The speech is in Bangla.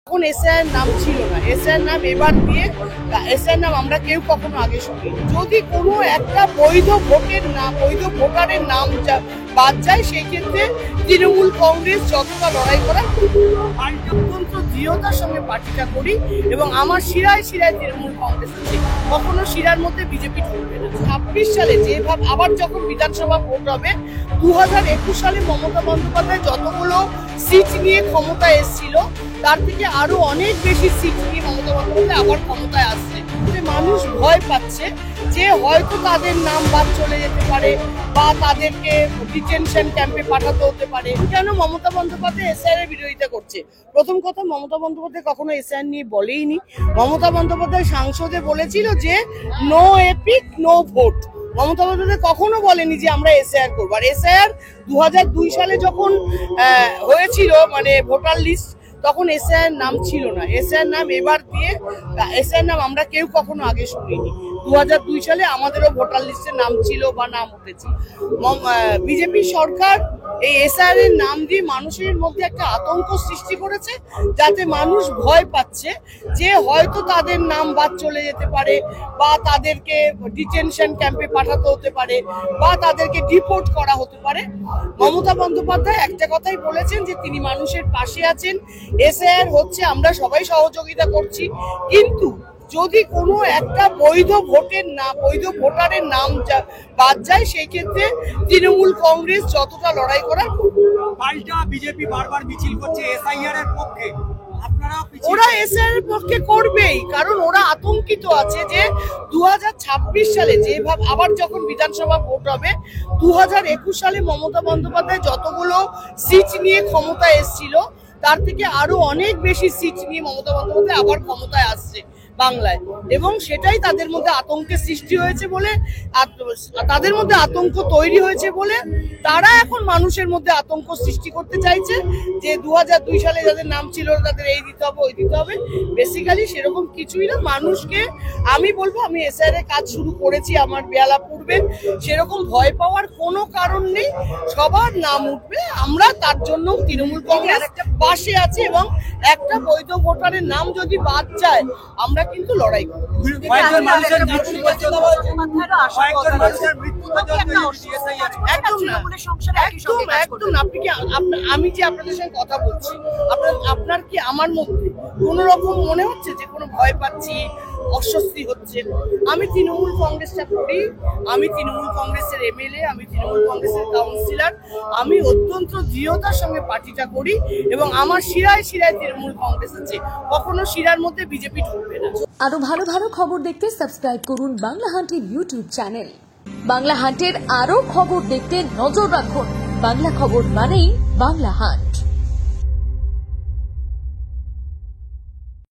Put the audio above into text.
তখন এসআইআর নাম ছিল না, এসআইআর নাম এবার দিয়ে এসআইআর নাম আমরা কেউ কখনো আগে শুনি। যদি কোনো একটা বৈধ ভোটারের নাম বাদ যায়, সেই ক্ষেত্রে তৃণমূল কংগ্রেস যতটা লড়াই করার অত্যন্ত দৃঢ়তার সঙ্গে পার্টিটা করি এবং আমার শিরায় শিরায় তৃণমূল কংগ্রেস আছে, কখনো শিরার মধ্যে বিজেপি ঢুকবে না। 26 সালে যেভাবে আবার যখন বিধানসভা ভোট হবে, 2021 সালে মমতা বন্দ্যোপাধ্যায় যতগুলো সিট নিয়ে ক্ষমতায় এসেছিল, তার থেকে আরো অনেক বেশি সিট নিয়ে মমতা বন্দ্যোপাধ্যায় আবার ক্ষমতায় আসছে। মানুষ ভয় পাচ্ছে যে হয়তো তাদের নাম বাদ চলে যেতে পারে বা তাদেরকে ডিটেনশন ক্যাম্পে পাঠাতে হতে পারে। কেন মমতা বন্দ্যোপাধ্যায় এসআইআর এর বিরোধিতা করছে? প্রথম কথা, মমতা বন্দ্যোপাধ্যায় কখনো এসআইআর নিয়ে বলেইনি। মমতা বন্দ্যোপাধ্যায় সংসদে বলেছিল যে no EPIC no vote. Mamata Bandyopadhyay কখনো বলেনি যে আমরা এসআইআর করবো। আর এসআইআর 2002 সালে যখন হয়েছিল, মানে ভোটার লিস্ট, তখন এসআইআর নাম ছিল না, এসআইআর নাম এবার দিয়ে এসআইআর নাম আমরা কেউ কখনো আগে শুনিনি। 2002 সালে আমাদেরও ভোটার লিস্টের নাম ছিল বা নাম উঠেছে। বিজেপি সরকার এই এসআইআর এর নাম দিয়ে মানুষের মধ্যে একটা আতঙ্ক সৃষ্টি করেছে, যাতে মানুষ ভয় পাচ্ছে যে হয়তো তাদের নাম বাদ চলে যেতে পারে বা তাদেরকে ডিটেনশন ক্যাম্পে পাঠাতে হতে পারে বা তাদেরকে ডিপোর্ট করা হতে পারে। মমতা বন্দ্যোপাধ্যায় একটা কথাই বলেছেন যে তিনি মানুষের পাশে আছেন, এসআইআর হচ্ছে, আমরা সবাই সহযোগিতা করছি, কিন্তু যদি কোনো একটা বৈধ ভোটারের নাম বাদ যায়, সেই ক্ষেত্রে তৃণমূল কংগ্রেস যতটা লড়াই করার। পাল্টা বিজেপি বারবার মিছিল করছে এসআইআর এর পক্ষে, ওরা এসআইআর এর পক্ষে করবেই, কারণ ওরা আতঙ্কিত আছে যে 2026 সালে যেভাবে আবার যখন বিধানসভা ভোট হবে, 2021 সালে মমতা বন্দ্যোপাধ্যায় যতগুলো সিট নিয়ে ক্ষমতায় এসেছিল, তার থেকে আরো অনেক বেশি সিট নিয়ে মমতা বন্দ্যোপাধ্যায় আবার ক্ষমতায় আসছে বাংলায়, এবং সেটাই তাদের মধ্যে আতঙ্কের সৃষ্টি হয়েছে বলে, তাদের মধ্যে আতঙ্ক তৈরি হয়েছে বলে তারা এখন মানুষের মধ্যে আতঙ্ক সৃষ্টি করতে চাইছে যে 2002 সালে যাদের নাম ছিল তাদের এই দিতে হবে ওই দিতে হবে। বেসিক্যালি সেরকম কিছুই না। মানুষকে আমি বলবো, আমি এসআইআর এর কাজ শুরু করেছি আমার বেলা পূর্বে, সেরকম ভয় পাওয়ার কোনো কারণ নেই, সবার নাম উঠবে, আমরা তার জন্য তৃণমূল কংগ্রেস পাশে আছে এবং একটা বৈধ ভোটারের নাম যদি বাদ যায়, আমরা কিন্তু লড়াই করব। আমি যে আপনাদের সঙ্গে কথা বলছি, আপনার কি আমার মধ্যে কোন রকম মনে হচ্ছে যে কোনো ভয় পাচ্ছি, অস্বস্তি হচ্ছে? আমি তৃণমূল কংগ্রেসটা করি, আমি তৃণমূল কংগ্রেসের এমএলএ, আমি তৃণমূল কংগ্রেসের কাউন্সিলর, আমি অত্যন্ত দৃঢ়তার সঙ্গে পার্টিটা করি এবং আমার শিরায় শিরায় তৃণমূল কংগ্রেস আছে, কখনো শিরার মধ্যে বিজেপি ঢুকবে না। আরো ভালো ভালো খবর দেখতে সাবস্ক্রাইব করুন বাংলা হান্টের ইউটিউব চ্যানেল। বাংলা হান্টের আরো খবর দেখতে নজর রাখুন। বাংলা খবর মানেই বাংলা হান্ট।